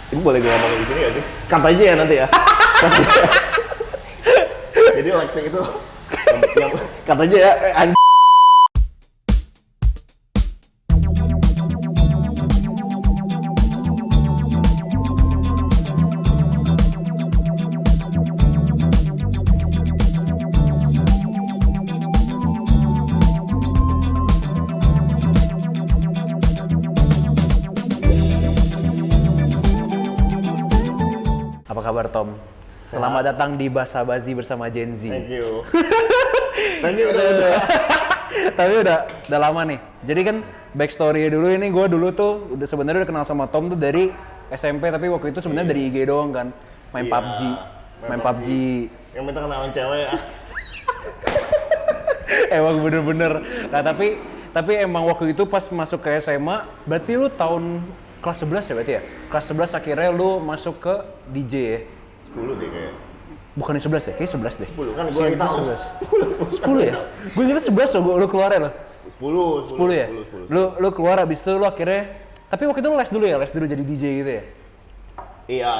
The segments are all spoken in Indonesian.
Ini boleh gue ngomongin di sini nggak sih? Cut aja ya nanti ya. Cut aja. Jadi Lexi itu yang cut aja ya. Apa kabar Tom? Selamat datang di Basa Bazi bersama Gen Z. Thank you. Thank you udah. Tapi udah lama nih. Jadi kan backstory dulu ini gue dulu tuh udah sebenarnya udah kenal sama Tom tuh dari SMP, tapi waktu itu sebenarnya dari IG doang kan. Main Iya, PUBG. Main PUBG. Yang minta kenalan cewek ya. Emang bener-bener. Nah tapi emang waktu itu pas masuk ke SMA, berarti lu tahun kelas 11 ya berarti ya? Kelas 11 akhirnya lu masuk ke DJ ya? 10 deh kayaknya. Bukannya 11 ya? Kayaknya 11 deh. 10 kan gue lagi tahu. 10 ya? Gue ingetnya 11 loh, lu keluar ya lo? 10 ya? 10. Lu keluar abis itu lu akhirnya, tapi waktu itu lu les dulu ya? Les dulu jadi DJ gitu ya? Iya.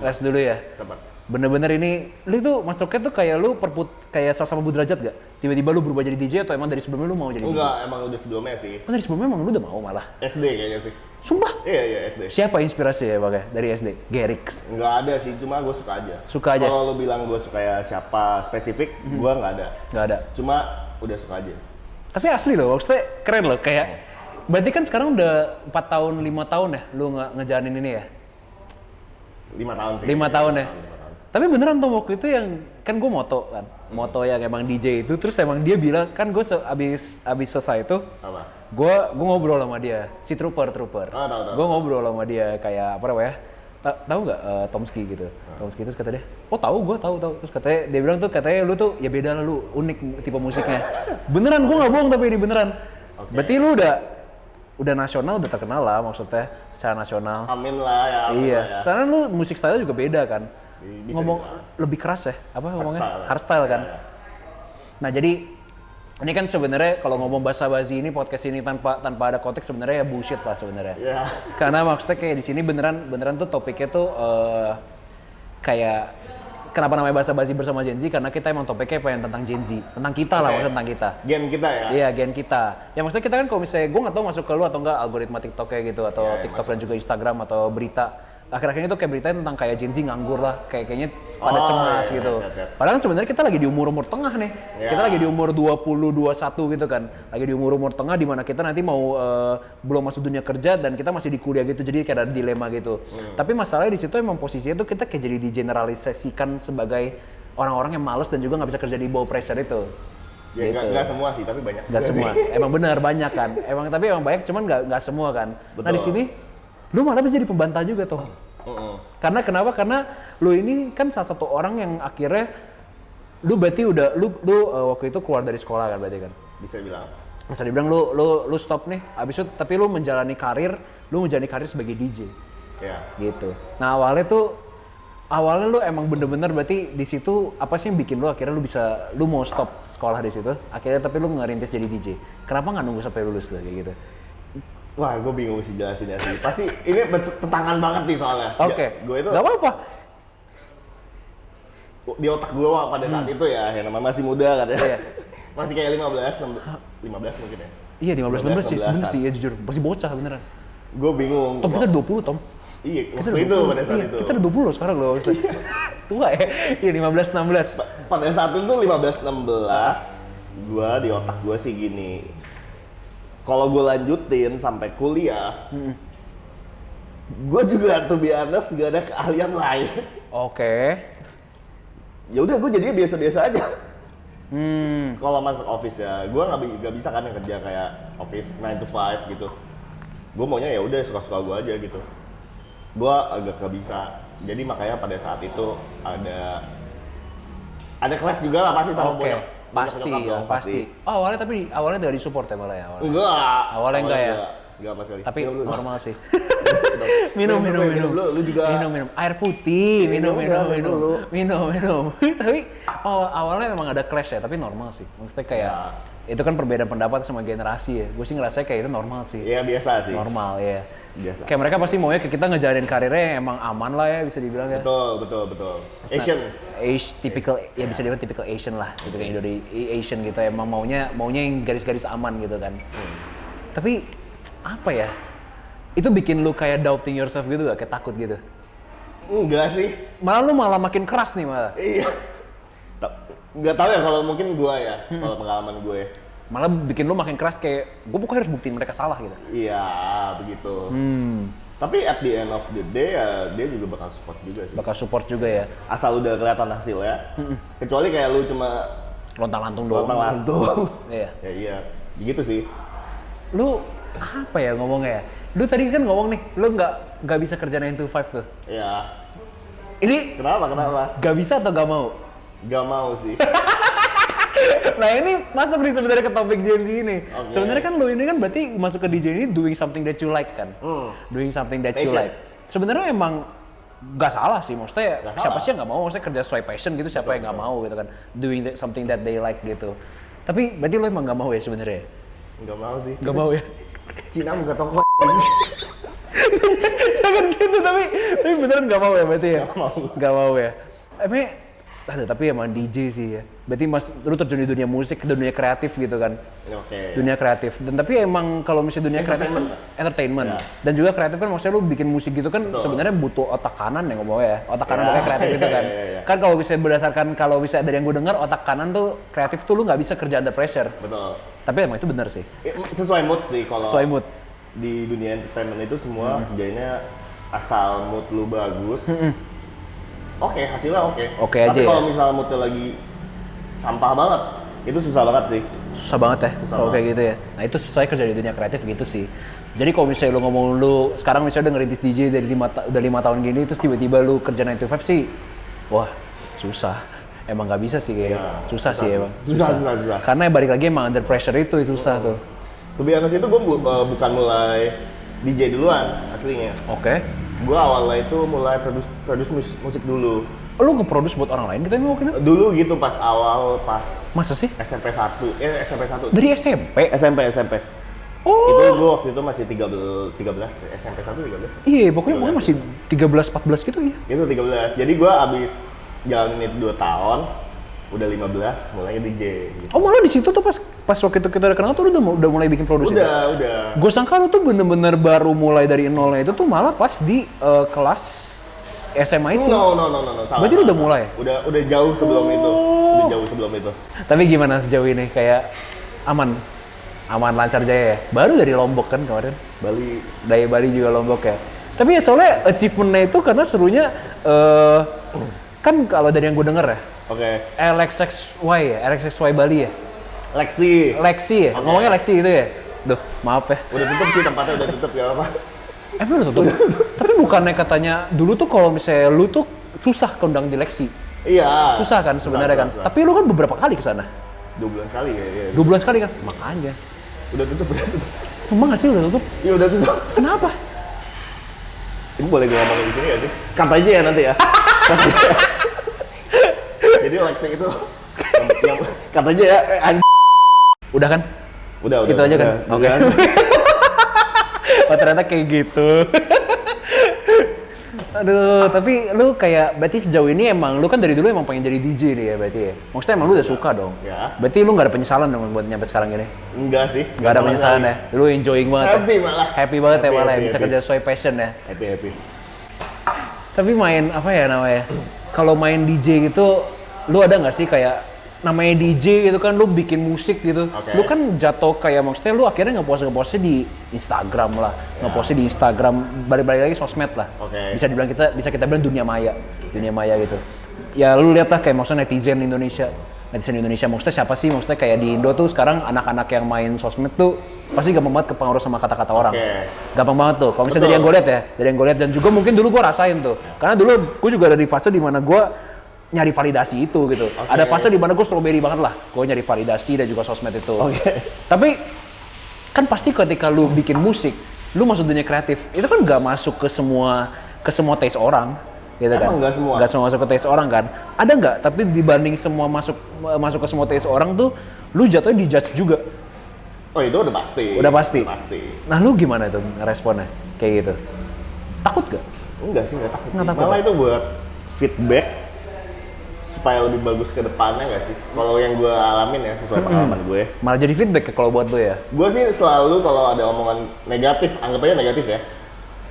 Les dulu ya? Tepat. Bener-bener ini, lu tuh masuknya tuh kayak lu kayak sama Budrajat gak? Tiba-tiba lu berubah jadi DJ atau emang dari sebelumnya lu mau jadi DJ? Enggak, emang udah sebelumnya sih. Oh dari sebelumnya emang lu udah mau malah? SD kayaknya sih. Sumpah? Iya SD. Siapa inspirasi ya pakai dari SD? Gerix? Enggak ada sih, cuma gue suka aja. Suka aja? Kalau lo bilang gue suka ya siapa spesifik, gue nggak ada. Nggak ada? Cuma udah suka aja. Tapi asli loh, maksudnya keren loh, kayak berarti kan sekarang udah 4 tahun, 5 tahun ya lu ngejalanin ini ya? 5 tahun sih. 5 tahun ya? 5 tahun. Tapi beneran tuh waktu itu yang, kan gue moto kan, moto yang emang DJ itu, terus emang dia bilang, kan gue abis selesai itu, Apa? gue ngobrol sama dia, si trooper. Oh, tahu. Gue ngobrol sama dia kayak apa namanya? Tahu nggak Tomski gitu? Tomski terus kata dia, oh tahu, terus katanya dia bilang tuh katanya lu tuh ya beda lah lu, unik tipe musiknya. Beneran gue nggak bohong tapi ini beneran. Okay. Berarti lu udah nasional, udah terkenal lah maksudnya secara nasional. Amin lah ya. Amin Iya, lah ya. soalnya lu musik style juga beda kan. Bisa Ngomong dibilang. lebih keras ya, apa ngomongnya? Hardstyle. Hardstyle kan. Ya. Nah jadi ini kan sebenarnya kalau ngomong basa basi ini podcast ini tanpa ada konteks sebenarnya ya bullshit lah sebenarnya. Iya. Karena maksudnya kayak di sini beneran tuh topiknya tuh kayak kenapa namanya basa basi bersama Gen Z, karena kita emang topiknya pengen tentang Gen Z, tentang kita lah, Oke. maksudnya tentang kita. Gen kita ya. Iya, gen kita. Ya maksudnya kita kan kalau misalnya gue nggak tahu masuk ke lu atau enggak algoritma TikTok kayak gitu atau Iya, TikTok masuk. dan juga Instagram atau berita. Akhir-akhir ini tuh kayak beritanya tentang kayak Gen Z nganggur lah, kayaknya pada Oh, cemas iya, gitu. iya. Padahal sebenarnya kita lagi di umur tengah nih. Iya. Kita lagi di umur 20, 21 gitu kan. Lagi di umur tengah di mana kita nanti mau belum masuk dunia kerja dan kita masih di kuliah gitu. Jadi kayak ada dilema gitu. Tapi masalahnya di situ emang posisinya tuh kita kayak jadi digeneralisasikan sebagai orang-orang yang malas dan juga nggak bisa kerja di bawah pressure itu. Ya nggak semua sih, tapi banyak. Nggak juga semua, sih. emang benar banyak kan. Tapi emang banyak, cuman nggak semua kan. Nah di Betul. sini, lu malah bisa jadi pembantah juga tuh. Karena kenapa? Karena lu ini kan salah satu orang yang akhirnya, lu berarti udah, lu waktu itu keluar dari sekolah kan berarti kan. Bisa bilang. Masa dibilang lu stop nih, abis itu tapi lu menjalani karir sebagai DJ Ya. gitu. Nah awalnya lu emang bener-bener berarti di situ apa sih yang bikin lu akhirnya lu mau stop sekolah di situ, akhirnya tapi lu ngerintis jadi DJ. Kenapa nggak nunggu sampai lulus tuh kayak gitu? Wah, gue bingung sih jelasinnya sih. Pasti ini tentangan banget nih soalnya. Oke. Gue itu Gak apa-apa. di otak gue pada saat itu ya, yang namanya masih muda kan ya. Iya. Masih kayak 15 mungkin ya. Iya 15 sih, 16-an. sebenernya sih ya jujur. Masih bocah beneran. Gue bingung. Tom kita 20 Tom. Iya, Kita waktu itu 20. pada saat Iya, itu. kita udah 20 loh sekarang loh. Tua ya? Iya 15-16. Pada saat itu 15-16, gue di otak gue sih gini. Kalau gue lanjutin sampai kuliah, gue juga to be honest gak ada keahlian lain. Oke. Ya udah, gue jadinya biasa-biasa aja. Hmm. Kalau masuk office ya, gue nggak bisa kan yang kerja kayak office 9 to 5 gitu. Gue maunya ya udah suka-suka gue aja gitu. Gue agak nggak bisa. Jadi makanya pada saat itu ada kelas juga lah pasti sama Oke. bonyok. Pasti Bonyok-bonyok ya, dong, pasti. Oh awalnya dari support ya malah ya awalnya. Enggak. Awalnya enggak ya? Enggak sama sekali. Tapi Minum dulu. normal sih. Minum minum. dulu, lu juga. Minum. Air putih, minum. Minum. Tapi awalnya memang ada clash ya, tapi normal sih. Maksudnya kayak itu kan perbedaan pendapat sama generasi ya. Gue sih ngerasa kayak itu normal sih. Iya biasa sih. Normal ya. Biasa. Kayak mereka pasti maunya ke kita ngejalanin karirnya yang emang aman lah ya, bisa dibilang ya. Betul. Asian. Typical, ya bisa dibilang typical Asian lah, gitu kayak Asian gitu. Emang maunya yang garis-garis aman gitu kan. Tapi apa ya? Itu bikin lu kayak doubting yourself gitu gak? Kayak takut gitu? Enggak sih. Malah makin keras nih malah. Iya. Nggak tahu ya kalau mungkin gue ya, kalau pengalaman gue. Malah bikin lu makin keras kayak, gue pokoknya harus buktiin mereka salah gitu. Iya, begitu. Tapi at the end of the day ya dia juga bakal support juga sih. Bakal support juga ya. Asal udah kelihatan hasilnya. Kecuali kayak lu cuma Lontang-lantung doang. lontang-lantung. Iya. Ya iya, begitu sih. Lu apa ya ngomongnya ya? Lu tadi kan ngomong nih, lu nggak bisa kerja 9 to 5 tuh. Iya. Ini Kenapa? nggak bisa atau nggak mau? Gak mau sih. Nah ini masuk nih sebenarnya ke topik Gen Z ini. Okay. Sebenarnya kan lu ini kan berarti masuk ke DJ ini doing something that you like kan? Doing something that you Passion. like. Sebenarnya emang nggak salah sih, maksudnya Gak siapa salah. sih yang nggak mau, maksudnya kerja sesuai passion gitu, siapa yang nggak mau gitu kan? Doing something that they like gitu. Tapi berarti lu emang nggak mau ya sebenarnya? Gak mau sih. Nggak mau ya? Cina buka toko. Jangan gitu, tapi beneran nggak mau ya berarti ya? Nggak mau. Nggak mau ya? Tapi emang DJ sih ya. Berarti lu terjun di dunia musik, dunia kreatif gitu kan? Oke. Dunia kreatif. Dan tapi emang kalau misalnya dunia kreatif kan entertainment. Ya. Dan juga kreatif kan maksudnya lu bikin musik gitu kan sebenarnya butuh otak kanan ya ngomongnya ya. Otak kanan makanya kreatif itu kan. Ya. Kan kalau bisa berdasarkan kalau bisa dari yang gue dengar otak kanan tuh kreatif tuh lu nggak bisa kerja under pressure. Betul. Tapi emang itu benar sih. Sesuai mood sih kalau Sesuai mood. di dunia entertainment itu semua kerjanya asal mood lu bagus. Oke, hasilnya oke. Oke aja Tapi kalau ya? misalnya moodnya lagi sampah banget, itu susah banget sih. Susah banget ya Susah kalau banget. kayak gitu ya. Nah itu susah kerja di dunia kreatif gitu sih. Jadi kalau misalnya lu ngomong lu sekarang misalnya udah ngerintis DJ dari udah 5 tahun gini terus tiba-tiba lu kerja 9 to 5 sih, wah susah. Emang nggak bisa sih kayak Ya, susah sih emang. Susah. Karena balik lagi emang under pressure itu susah tuh. To be honest itu gue bukan mulai DJ duluan aslinya. Oke. Gue awalnya itu mulai produce musik dulu. Lu nge-produce buat orang lain gitu emang waktu itu? Dulu gitu pas Masa sih? SMP 1. Dari SMP? SMP. Oh. Itu gue waktu itu masih 13 SMP 1 13. Iya, pokoknya masih 13-14 gitu ya. Itu 13. Jadi gue abis jalanin itu 2 tahun, udah 15 mulai DJ gitu. Oh malah di situ tuh pas waktu itu kita udah kenal tuh lu udah mulai bikin produksi. Udah. Gue sangka lu tuh bener-bener baru mulai dari nolnya itu tuh malah pas di kelas SMA itu. No. Salah. Berarti lu udah mulai? Udah jauh sebelum itu. Udah jauh sebelum itu. Tapi gimana sejauh ini kayak aman lancar jaya ya? Baru dari Lombok kan kemarin? Bali. Dari Bali juga Lombok ya? Tapi ya soalnya achievementnya itu karena serunya kan kalau dari yang gue denger ya, Oke. LXXY Bali ya? Lexi ya? Oke. Ngomongnya Lexi gitu ya? Duh, maaf ya. Udah tutup sih tempatnya, udah tutup ya apa? Emang udah tutup? Tapi bukannya katanya dulu tuh kalau misalnya lu tuh susah keundang di Lexi. Iya. Susah kan sebenarnya kan? Susah. Tapi lu kan beberapa kali ke sana. 2 bulan sekali kayaknya. 2 bulan sekali kan? Makanya. Udah tutup. Sumpah nggak sih udah tutup? Iya udah tutup. Kenapa? Ini boleh gue ngomongin di sini nggak sih? Cut aja ya nanti ya. Cut aja. Jadi Lexi itu yang cut aja ya. Udah kan? Udah. Itu aja kan? Udah. Oke. Oh ternyata kayak gitu. Aduh, tapi lu kayak berarti sejauh ini emang lu kan dari dulu emang pengen jadi DJ nih ya berarti ya? Maksudnya emang lu udah suka dong? Ya. Berarti lu nggak ada penyesalan dong buat nyampe sekarang gini? Enggak sih. Nggak ada sama penyesalan ya? sekali. Lu enjoying banget Happy ya? malah. Happy banget ya Happy, malah ya? happy, Bisa happy. kerja sesuai passion ya? Happy. Tapi main apa ya namanya? Kalau main DJ gitu, lu ada nggak sih kayak namanya DJ gitu kan lu bikin musik gitu. Oke. Lu kan jatuh kayak maksudnya lu akhirnya ngepostnya di Instagram lah. Ya. Ngepostnya di Instagram, balik-balik lagi sosmed lah. Oke. Bisa kita bilang dunia maya gitu. Ya lu lihat lah kayak maksudnya netizen Indonesia maksudnya siapa sih maksudnya kayak di Indo tuh sekarang anak-anak yang main sosmed tuh pasti gampang banget kepengaruh sama kata-kata orang. Oke. Gampang banget tuh. Kalau misalnya Betul. dari yang gue lihat dan juga mungkin dulu gue rasain tuh. Karena dulu gue juga ada di fase dimana gue nyari validasi itu gitu. Oke. Ada fase dimana gue strawberry banget lah. Gue nyari validasi dan juga sosmed itu. Oke. Tapi kan pasti ketika lu bikin musik, lu masuk dunia kreatif, itu kan nggak masuk ke semua taste orang. Gitu kan? Emang nggak semua? Nggak semua masuk ke taste orang kan? Ada nggak? Tapi dibanding semua masuk ke semua taste orang tuh, lu jatuhnya dijudge juga. Oh itu udah pasti. Udah pasti? Pasti. Nah lu gimana tuh responnya? kayak gitu. Takut gak? Enggak sih, enggak takut. Nggak Sih. takut Malah ya? itu buat feedback supaya lebih bagus ke depannya nggak sih? Kalau yang gue alamin ya sesuai pengalaman gue. Malah jadi feedback ya kalau buat lo ya? Gue sih selalu kalau ada omongan negatif, anggap aja negatif ya.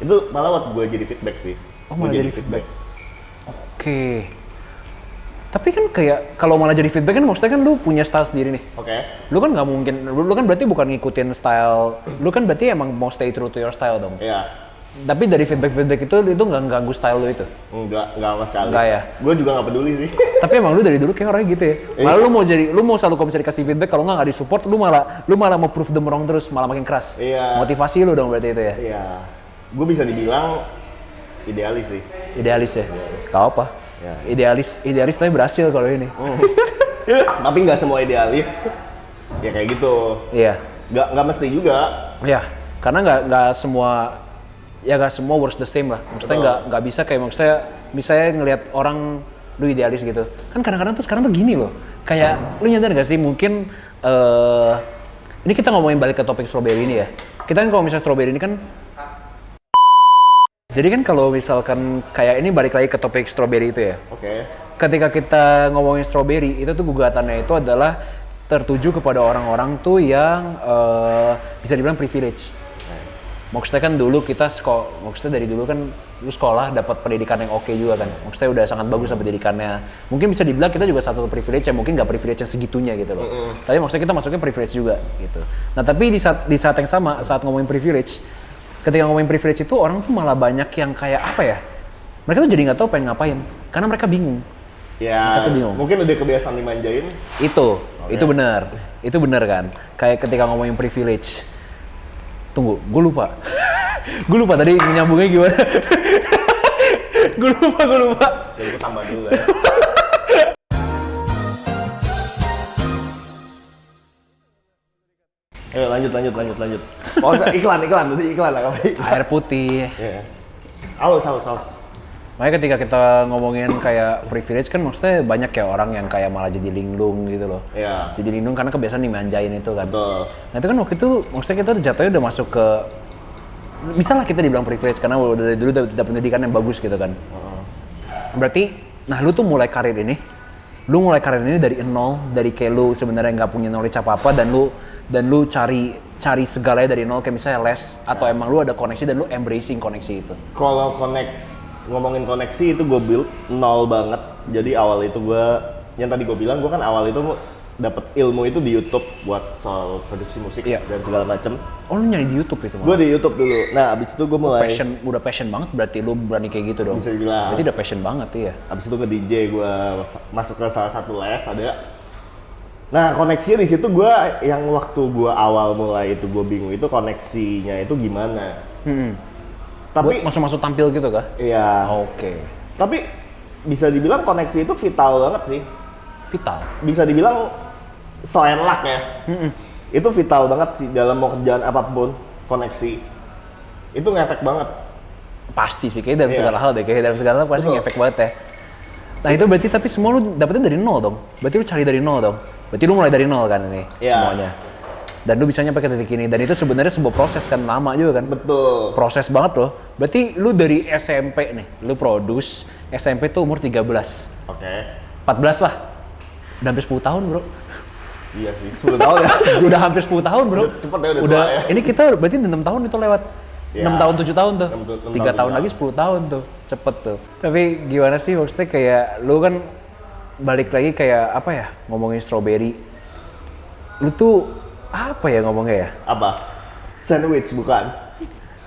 Itu malah buat gue jadi feedback sih. Oh, Gua malah jadi feedback. Oke. Tapi kan kayak kalau malah jadi feedback kan maksudnya kan lu punya style sendiri nih. Oke. Lu kan nggak mungkin, lu kan berarti bukan ngikutin style, lu kan berarti emang mau stay true to your style dong. Iya. Tapi dari feedback itu nggak ganggu style lu itu. Enggak sama sekali. Enggak ya? Gue juga nggak peduli sih. Tapi emang lu dari dulu kayak orangnya gitu ya. Malah lu mau selalu kalau bisa dikasih feedback, kalau nggak disupport, lu malah mau prove them wrong terus, malah makin keras. Iya. Motivasi lu dong berarti itu ya. Iya. Gue bisa dibilang idealis sih. Idealis ya. Gak apa. Ya. Idealis tapi berhasil kalau ini. Tapi nggak semua idealis. Ya kayak gitu. Iya. Nggak mesti juga. Ya, karena nggak semua works the same lah. Maksudnya nggak bisa kayak misalnya ngelihat orang lu idealis gitu. Kan kadang-kadang tuh sekarang tuh gini loh. Kayak lu nyadar nggak sih mungkin ini kita ngomongin balik ke topik strawberry ini ya. Kita kan kalau misalnya strawberry ini kan jadi kan kalau misalkan kayak ini balik lagi ke topik strawberry itu ya. Oke. Ketika kita ngomongin strawberry itu tuh gugatannya itu adalah tertuju kepada orang-orang tuh yang bisa dibilang privilege. Maksudnya kan dulu maksudnya dari dulu kan lu sekolah dapat pendidikan yang oke juga kan. Maksudnya udah sangat bagus pendidikannya. Mungkin bisa dibilang kita juga satu privilege yang mungkin nggak privilege yang segitunya gitu loh. Tapi maksudnya kita masuknya privilege juga gitu. Nah tapi di saat yang sama saat ngomongin privilege, ketika ngomongin privilege itu orang tuh malah banyak yang kayak apa ya? Mereka tuh jadi nggak tahu pengen ngapain karena mereka bingung. Ya, Mereka bingung. mungkin udah kebiasaan dimanjain. Itu benar kan. Kayak ketika ngomongin privilege. Tunggu, gue lupa. Gue lupa tadi nyambungnya gimana. Gue lupa. Jadi gue tambah dulu ya. Ayo lanjut. Oh, iklan lah kamu. Air putih. Iya. Haus. Makanya ketika kita ngomongin kayak privilege kan maksudnya banyak ya orang yang kayak malah jadi linglung gitu loh. Iya. Jadi linglung karena kebiasaan dimanjain itu kan. Betul. Nah itu kan waktu itu maksudnya kita jatuhnya udah masuk ke bisa lah kita dibilang privilege karena udah dari dulu udah pendidikan yang bagus gitu kan. Berarti, nah lu tuh mulai karir ini dari nol, dari kayak lu sebenarnya nggak punya knowledge apa-apa dan lu cari segalanya dari nol kayak misalnya les atau emang lu ada koneksi dan lu embracing koneksi itu. Kalau ngomongin koneksi itu gue build nol banget. Jadi awal itu yang tadi gue bilang, gue kan awal itu dapat ilmu itu di YouTube buat soal produksi musik dan segala macem. Oh lu nyari di YouTube itu? Gue di YouTube dulu. Nah abis itu gue mulai udah passion banget berarti lu berani kayak gitu dong. Bisa dibilang. Berarti udah passion banget ya. Abis itu ke DJ gue masuk ke salah satu les ada. Nah koneksinya di situ gue yang waktu gue awal mulai itu gue bingung itu koneksinya itu gimana. Tapi masuk tampil gitu kah? Iya. Oke. Tapi bisa dibilang koneksi itu vital banget sih. Vital? Bisa dibilang selain luck ya. Itu vital banget sih dalam mau kerjaan apapun, koneksi. Itu ngefek banget. Pasti sih, kayak dalam segala hal deh, kayak dalam segala hal pasti ngefek banget ya. Nah itu berarti tapi semua lu dapetnya dari nol dong? Berarti lu cari dari nol dong? Berarti lu mulai dari nol kan ini semuanya? Dan lu bisa nyampe ke titik ini, dan itu sebenarnya sebuah proses kan, lama juga kan? Betul. Proses banget loh. Berarti lu dari SMP nih, lu produce, SMP tuh umur 13. Oke. 14 lah. Udah hampir 10 tahun bro. Iya sih, 10 tahun ya. Udah hampir 10 tahun bro. Cepet ya, udah tua ya. Ini kita berarti 6 tahun itu lewat. Ya, 6 tahun, 7 tahun tuh. 3 tahun 7 lagi 10 tahun tuh. Cepet tuh. Tapi gimana sih maksudnya kayak lu kan balik lagi kayak apa ya, ngomongin strawberry. Lu tuh apa ya ngomongnya ya? Apa? Sandwich bukan?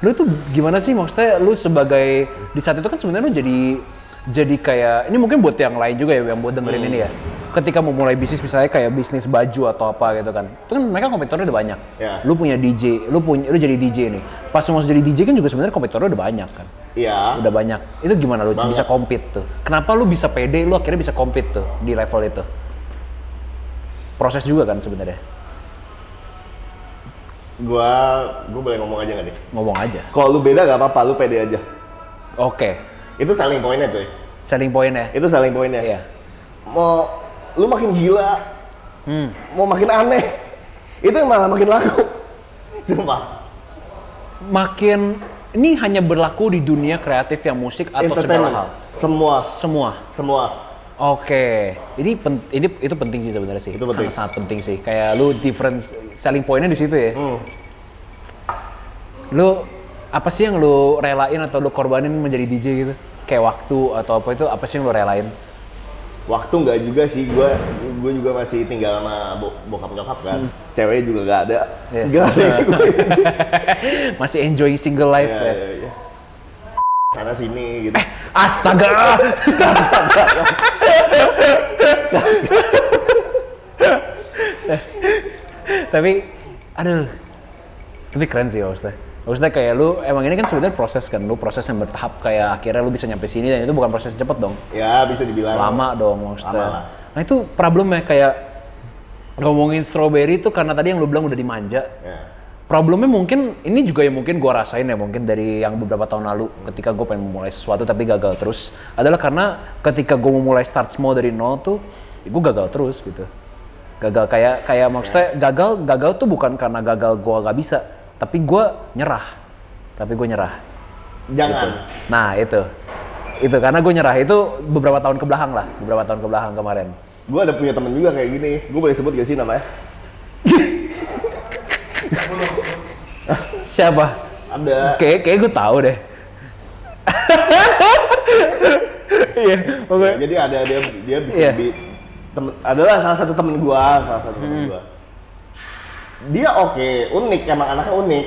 Lu tuh gimana sih maksudnya lu sebagai di saat itu kan sebenarnya lu jadi kayak ini mungkin buat yang lain juga ya yang buat dengerin ini ya. Ketika mau mulai bisnis misalnya kayak bisnis baju atau apa gitu kan. Itu kan mereka kompetitornya udah banyak. Yeah. Lu punya DJ, lu jadi DJ nih. Pas lu mau jadi DJ kan juga sebenarnya kompetitornya udah banyak kan. Iya. Udah banyak. Itu gimana lu bisa compete tuh? Kenapa lu bisa pede lu akhirnya bisa compete tuh di level itu? Proses juga kan sebenarnya. Gua boleh ngomong aja nggak nih? Ngomong aja. Kalau lu beda nggak apa-apa, lu pede aja. Oke. Itu selling point-nya cuy. Selling point-nya? Itu selling point-nya. Iya. Mau lu makin gila, mau makin aneh, itu malah makin laku. Sumpah. ini hanya berlaku di dunia kreatif yang musik atau segala Entertainment. hal? Semua. Semua. Oke, ini itu penting sih sebenarnya sih. Itu penting. Sangat penting sih. Kayak lu different selling point-nya di situ ya. Lu apa sih yang lu relain atau lu korbanin menjadi DJ gitu? Kayak waktu atau apa itu apa sih yang lu relain? Waktu nggak juga sih, gue juga masih tinggal sama bokap nyokap kan. Cewek juga nggak ada. Iya. Nggak ada. Masih enjoying single life ya. Iya. Sana sini gitu. Astaga. Tapi aduh. Tapi keren sih maksudnya kayak lu emang ini kan sebenarnya proses kan, lu proses yang bertahap kayak akhirnya lu bisa nyampe sini dan itu bukan proses cepet dong. Ya bisa dibilang. Lama dong maksudnya. Lama lah. Nah itu problemnya kayak ngomongin strawberry itu karena tadi yang lu bilang udah dimanja. Ya. Problemnya mungkin ini juga yang mungkin gua rasain ya mungkin dari yang beberapa tahun lalu ketika gue pengen memulai sesuatu tapi gagal terus adalah karena ketika gue memulai start small dari nol tuh gue gagal terus gitu. Gagal kayak maksudnya gagal tuh bukan karena gagal gua gak bisa tapi gue nyerah. Jangan. Gitu. Nah itu karena gue nyerah itu beberapa tahun kebelakang kemarin. Gue ada punya temen juga kayak gini. Gue boleh sebut gak sih namanya? Siapa? Ada. Kayak gue tahu deh. Iya, oke. Jadi ada dia bikin Iya. beat. Adalah salah satu temen gua. Dia oke, unik, emang anaknya unik.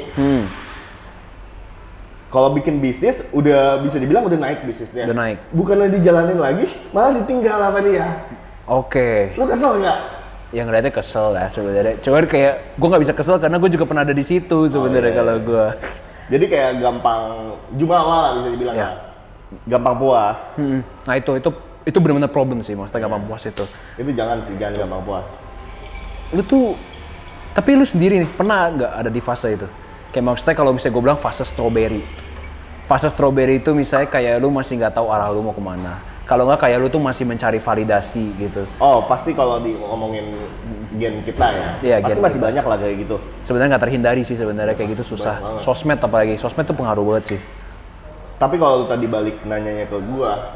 Kalau bikin bisnis udah bisa dibilang udah naik bisnisnya. Udah naik. Bukannya dijalanin lagi, malah ditinggal sama dia. Oke. Lu kesel nggak? Yang ngeliatnya kesel lah sebenarnya. Cuman kayak gue nggak bisa kesel karena gue juga pernah ada di situ sebenarnya iya. kalau gue. Jadi kayak gampang jumawa lah bisa dibilang Iya. lah. Gampang puas. Nah itu benar-benar problem sih maksudnya gampang puas itu. Itu jangan gampang puas. Lu tuh tapi lu sendiri nih pernah nggak ada di fase itu? Kayak maksudnya kalau misalnya gue bilang fase strawberry. Fase strawberry itu misalnya kayak lu masih nggak tahu arah lu mau kemana. Kalau nggak kayak lu tuh masih mencari validasi gitu. Oh pasti kalau ngomongin gen kita ya, Iya, pasti gen masih banyak lah kayak gitu. Sebenarnya nggak terhindari sih sebenarnya kayak gitu susah. banget. Sosmed apalagi, sosmed tuh pengaruh banget sih. Tapi kalau lu tadi balik nanyanya ke gua,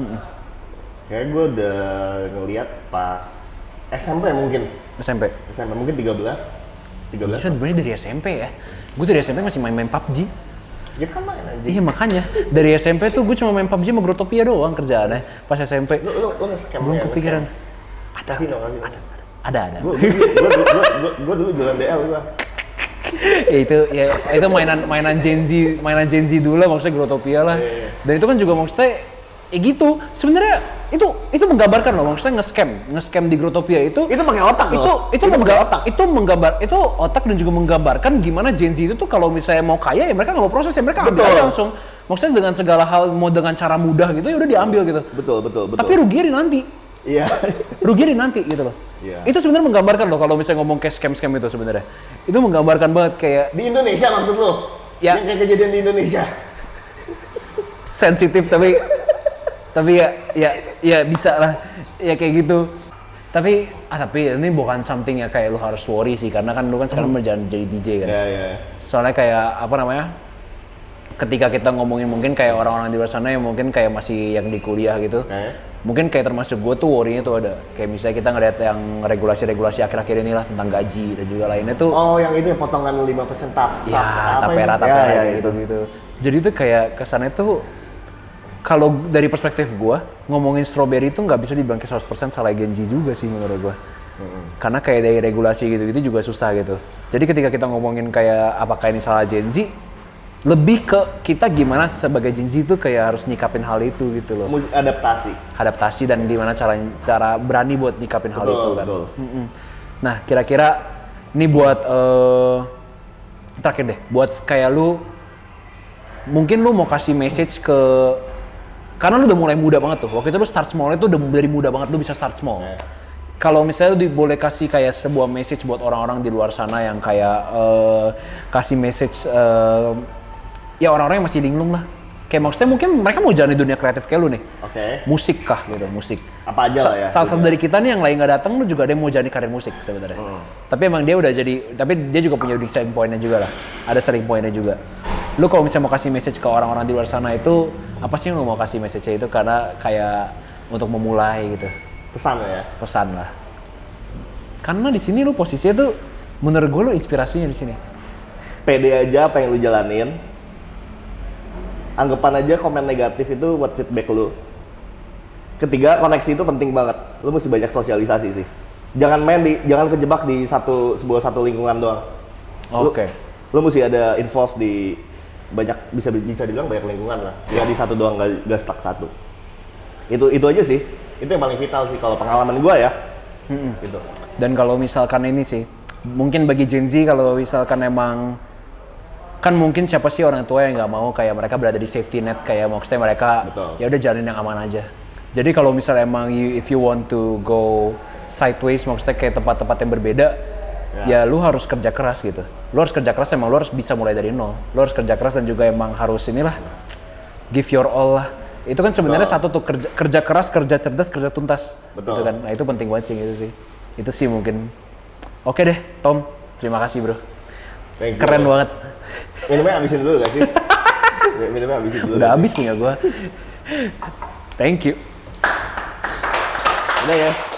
kayak gua udah ngeliat pas SMP mungkin. SMP. SMP mungkin 13. Itu sebenarnya dari SMP ya. Gue dari SMP masih main-main PUBG. Ya kan main anjing. Iya makanya dari SMP tuh gue cuma main PUBG sama Growtopia doang kerjaannya pas SMP. Lu nge-scam Belum ya, kepikiran. Kasino. Ada. Gua dulu jualan DL gua. Ya itu mainan Gen Z dulu lah, maksudnya Growtopia lah. Iya. Dan itu kan juga maksudnya gitu. Sebenarnya itu menggambarkan loh, maksudnya nge-scam di Growtopia itu pakai otak loh. Itu otak dan juga menggambarkan gimana Gen Z itu tuh kalau misalnya mau kaya ya mereka nggak mau proses ya mereka ambil Betul. aja langsung. Maksudnya dengan segala hal mau dengan cara mudah gitu ya udah diambil gitu. Betul. Tapi ruginya di nanti. Iya. Ruginya di nanti gitu loh. Iya. Itu sebenarnya menggambarkan loh kalau misalnya ngomong kayak scam itu sebenarnya. Itu menggambarkan banget kayak Di Indonesia maksud lu? Ya. Yang kayak kejadian di Indonesia. sensitif tapi ya bisa lah ya kayak gitu. Tapi ini bukan something ya kayak lu harus worry sih karena kan lu kan sekarang berjalan jadi DJ kan. Iya. Soalnya kayak apa namanya? Ketika kita ngomongin mungkin kayak orang-orang di luar sana yang mungkin kayak masih yang di kuliah gitu. Mungkin kayak termasuk gue tuh worry-nya tuh ada. Kayak misalnya kita ngeliat yang regulasi-regulasi akhir-akhir ini lah tentang gaji dan juga lainnya tuh. Oh, yang itu potongan 5% tapera gitu. Jadi tuh kayak kesannya tuh kalau dari perspektif gue ngomongin strawberry itu nggak bisa dibilang kayak 100% salah Gen Z juga sih menurut gue. Karena kayak dari regulasi gitu-gitu juga susah gitu. Jadi ketika kita ngomongin kayak apakah ini salah Gen Z, lebih ke kita gimana sebagai Gen Z itu kayak harus nyikapin hal itu gitu loh. Adaptasi dan gimana cara berani buat nyikapin hal itu kan. Betul. Nah kira-kira ini buat terakhir deh, buat kayak lu mungkin lu mau kasih message ke karena lu udah mulai muda banget tuh. Waktu itu lu start small itu udah dari muda banget lu bisa start small. Kalau misalnya lu boleh kasih kayak sebuah message buat orang-orang di luar sana yang kayak kasih message ya orang-orang yang masih linglung lah. Kayak maksudnya mungkin mereka mau jalan di dunia kreatif kayak lu nih. Musik kah gitu, musik. Apa aja lah ya. Salah satu dari kita nih yang lain nggak datang lu juga dia mau jadi karir musik sebenarnya. Tapi emang dia udah jadi, tapi dia juga punya selling point-nya juga lah. Ada selling point-nya juga. Lu kalau misalnya mau kasih message ke orang-orang di luar sana itu apa sih yang lu mau kasih message-nya itu, karena kayak untuk memulai gitu, Pesan ya. pesan lah. Karena di sini lu posisinya tuh menurut gue lu inspirasinya di sini. Pede aja apa yang lu jalanin. Anggapan aja komen negatif itu buat feedback lu. Ketiga, koneksi itu penting banget. Lu mesti banyak sosialisasi sih. Jangan kejebak di sebuah lingkungan doang. Oke. Lu mesti ada involve di banyak, bisa dibilang banyak lingkungan lah. Ya di satu doang, gak stuck satu. Itu aja sih. Itu yang paling vital sih kalau pengalaman gua ya. Gitu. Dan kalau misalkan ini sih, mungkin bagi Gen Z kalau misalkan emang kan mungkin siapa sih orang tua yang nggak mau kayak mereka berada di safety net, kayak maksudnya mereka ya udah jalanin yang aman aja. Jadi kalau misalnya emang if you want to go sideways, maksudnya kayak tempat-tempat yang berbeda, ya lu harus kerja keras gitu. Lu harus kerja keras, emang lu harus bisa mulai dari nol. Lu harus kerja keras dan juga emang harus inilah give your all lah. Itu kan sebenarnya satu tuh, kerja keras, kerja cerdas, kerja tuntas. Betul. Gitu kan. Nah, itu penting banget sih itu sih. Itu sih mungkin. Oke deh, Tom. Terima kasih, Bro. Keren banget. Minumnya habisin dulu gak sih? Minumnya habisin dulu. Udah habis punya gua. Thank you. Udah ya.